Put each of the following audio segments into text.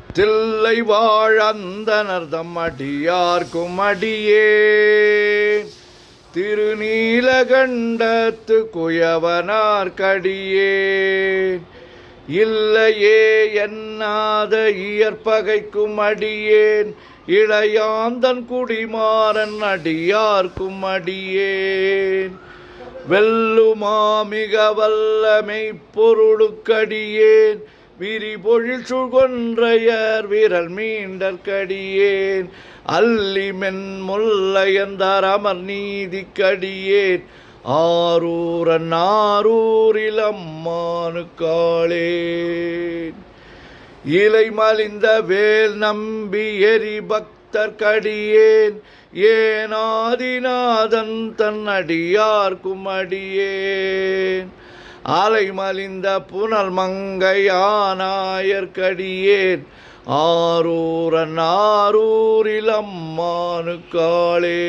தில்லை வாழந்தனர் தம்மடியார்க்கும் அடியேன் திருநீலகண்டத்து குயவனார்க்கடியேன் இல்லையே என்னாத இயற்பகைக்கும் அடியேன் இளையாந்தன் குடிமாறன் அடியார்க்கும் அடியேன் வெல்லுமாமிக வல்லமை பொருளுக்கடியேன் விரிபொழில் சுழ்கொன்றையர் விரல் மீண்டற்கடியேன் அல்லிமென் முல்லையந்தார் அமர் நீதிக்கடியேன் ஆரூரன் ஆரூரில் அம்மானுக்காளேன் இலை மலிந்த வேல் நம்பி எரி பக்தர்க்கடியேன் ஏனாதிநாதன் தன் அடியார்க்கும் அடியேன் ஆலை மலிந்த புனல் மங்கையானாயர்க்கடியேன் ஆரூரன் ஆரூரில் அம்மானுக்காளே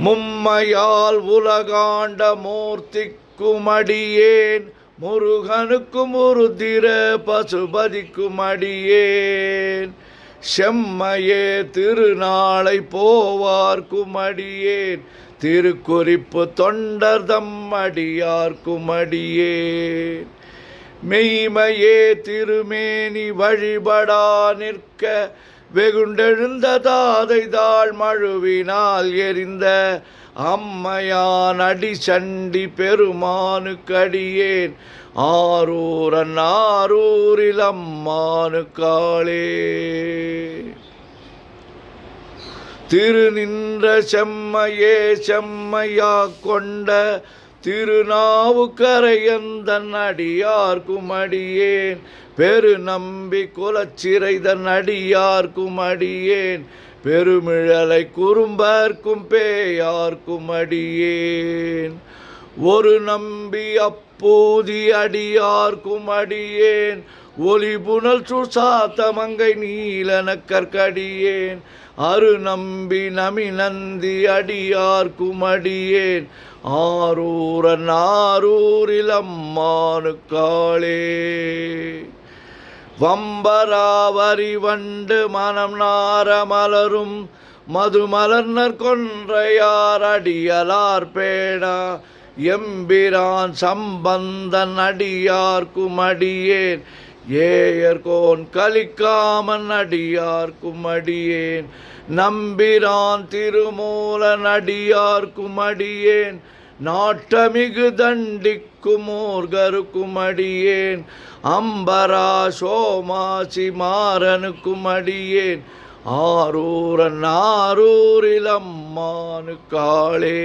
மும்மையால் உலகாண்ட மூர்த்திக்கும் அடியேன் முருகனுக்கும் உருதிர பசுபதிக்கும் அடியேன் செம்மையே திருநாளை போவார்க்கும் அடியேன் திருக்குறிப்பு தொண்டர் தம் அடியார்க்கும் அடியேன் மெய்மையே திருமேனி வழிபடா நிற்க வெகுண்டெழுந்த தாதை தாழ் மழுவினால் எரிந்த அம்மையான் அடி சண்டி பெருமானுக்கடியேன் ஆரூரன் ஆரூரில் அம்மானுக்காளே திருநின்ற செம்மையே செம்மையா கொண்ட திருநாவுக்கரையந்தன் அடியார்க்கும் அடியேன் பெரு நம்பி குலச்சிறைதன் அடியார்க்கும் அடியேன் பெருமிழலை குறும்பர்க்கும் பேயார்க்கும் அடியேன் ஒரு நம்பி அப்பூதி அடியார்க்கும் அடியேன் ஒளி புனல் சுசாத்த மங்கை நீலனக்கற்கடியேன் அரு நம்பி நமி நந்தி அடியார்க்கும் அடியேன் ஆரூரன் ஆரூரில் அம்மானுக்காளே வம்பராவரி வண்டு மனம் நார மலரும் மதுமலர்னர் கொன்றையார் அடியலார் பேடா எம்பிரான் சம்பந்தன் அடியார்க்கும் அடியேன் ஏயர்கோன் கலிக்காமன் அடியார்க்கும் அடியேன் நம்பிரான் திருமூலன் அடியார்க்கும் அடியேன் நாட்டமிகு தண்டிக்கும் ஊர்கருக்கும் அடியேன் அம்பரா சோமாசி மாறனுக்கும் அடியேன் ஆரூரன் ஆரூரில் அம்மானுக்காளே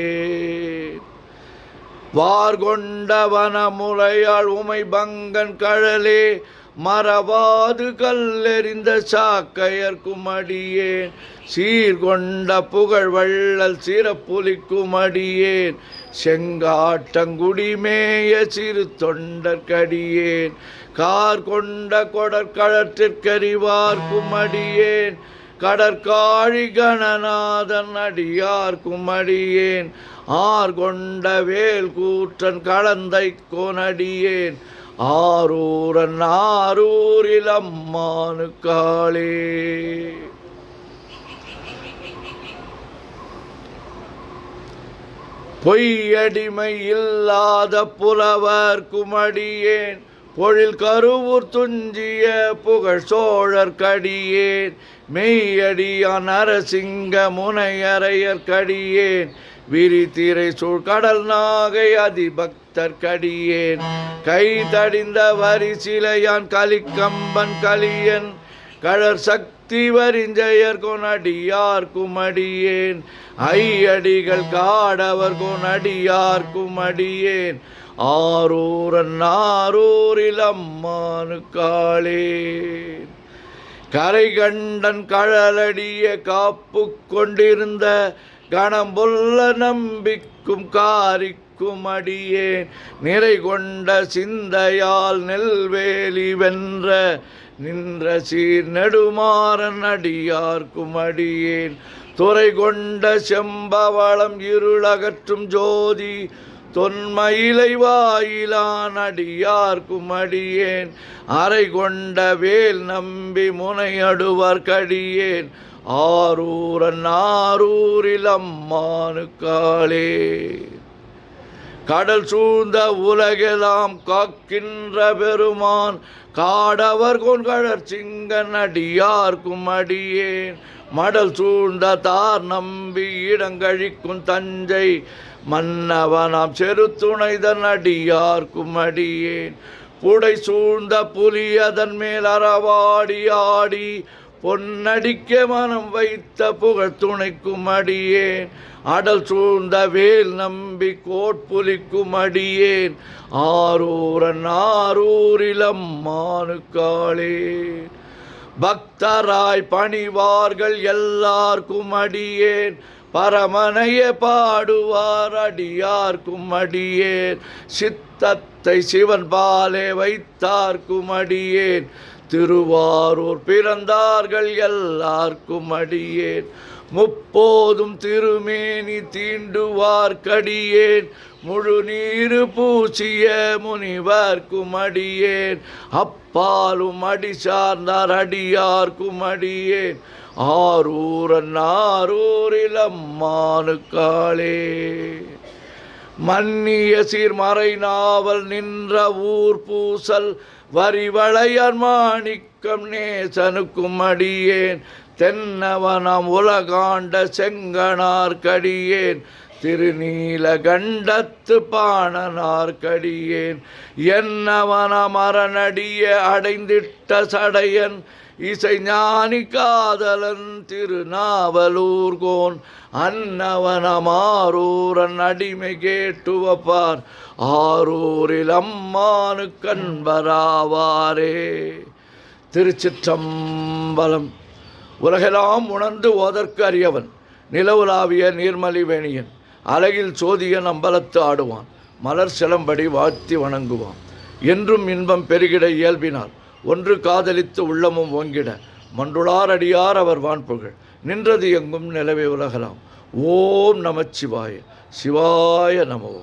வார்கொண்டவன முளையாள் உமை பங்கன் கழலே மறவாது கல்லெறிந்த சாக்கையர்க்கும் அடியேன் சீர்கொண்ட புகழ் வள்ளல் சிறப்புலிக்கும் அடியேன் செங்காட்டங்குடிமேய சிறு தொண்டற்கடியேன் கார் கொண்ட கொடற்களத்திற்கறிவார்க்கும் அடியேன் கடற்காழி கணநாதன் அடியார்க்கும் அடியேன் ஆர்கொண்ட வேல் கூற்றன் கலந்தை கோனடியேன் ஆரூரன் ஆரூரில் அம்மானுக்காளே பொய்யடிமை இல்லாத புலவர்க்கும் அடியேன் பொழில் கருவூர் துஞ்சிய புகழ் சோழர்க்கடியேன் மெய்யடியான் நரசிங்க முனையரையர்க்கடியேன் விரித்திரை சூழ்கடல் நாகை அதிபக்தர்க்கடியேன் கை தடிந்த வரிசிலையான் கலிக்கம்பன் கலியன் கழற் சக்தி வரிஞ்சயர் கொனடியார்க்கும் அடியேன் ஐயடிகள் காடவர் கொனடியார்க்கும் அடியேன் ஆரூரன் ஆரூரில் அம்மானுக்காளே கரை கண்டன் கழலடிய காப்பு கொண்டிருந்த கணம்பொல்ல நம்பிக்கும் காரிக்கும் அடியேன் நிறை கொண்ட சிந்தையால் நெல்வேலி வென்ற நின்ற சீர் நெடுமாறன் அடியார்க்கும் அடியேன் துறை கொண்ட செம்பவளம் இருளகற்றும் ஜோதி தொன்மயிலை வாயிலான் அடியார்க்கும் அடியேன் அறை கொண்ட வேல் நம்பி முனையடுவர் கடியேன் ஆரூரன் ஆரூரில் அம்மானுக்காளே. கடல் சூழ்ந்த உலகெல்லாம் காக்கின்ற பெருமான் காடவர் கொண்கழற் சிங்கன் அடியார்க்கும் அடியேன் மடல் சூழ்ந்த தார் நம்பி இடங்கழிக்கும் தஞ்சை மன்னவனாம் செருத்துணைதன் அடியார்க்கும் அடியேன் புடை சூழ்ந்த புலி அதன் மேல் அறவாடி ஆடி பொன்னடிக்க மனம் வைத்த புகழ் துணைக்கும் அடியேன் அடல் சூழ்ந்த வேல் நம்பி கோட்புலிக்கும் அடியேன் ஆரூரன் ஆரூரில் அம்மானுக்காளே. பக்தராய் பணிவார்கள் எல்லார்க்கும் அடியேன் பரமனைய பாடுவார் அடியார்க்கும் அடியேன் சித்தத்தை சிவன் பாலே வைத்தார்க்கும் அடியேன் திருவாரூர் பிறந்தார்கள் எல்லார்க்கும் அடியேன் முப்போதும் திருமேனி தீண்டுவார் கடியேன் முழு நீரு பூசிய முனிவர்க்கும் அடியேன் அப்பாலும் அடி சார்ந்தார் அடியார்க்கும் அடியேன் ஆரூரன் ஆரூரில் அம்மானுக்காளே. மன்னிய சீர்மறை நாவல் நின்ற ஊர் பூசல் வரிவளையார் மாணிக்கம் நேசனுக்கும் அடியேன் தென்னவனம் உலகாண்ட செங்கனார் கடியேன் திருநீலகண்டத்து பாணனார் கடியேன் என்னவன மரணடிய அடைந்திட்ட சடையன் இசை ஞானி காதலன் திருநாவலூர்கோன் அன்னவனமாரூரன் அடிமை கேட்டுவப்பார் ஆரூரில் அம்மானு கண்பராவாரே. திருச்சிற்றம்பலம். உலகெல்லாம் உணர்ந்து ஓதற்கு அறியவன் நிலவுலாவிய நீர்மலி வேணியன் அழகில் சோதியன் அம்பலத்து ஆடுவான் மலர் சிலம்படி வாழ்த்தி வணங்குவான் என்றும் இன்பம் பெருகிட இயல்பினார் ஒன்று காதலித்து உள்ளமும் ஓங்கிட மன்றுளார் அடியார் அவர் வான்புகழ் நின்றது எங்கும் நிலவே உலகலாம். ஓம் நமச்சிவாய சிவாய நமோ.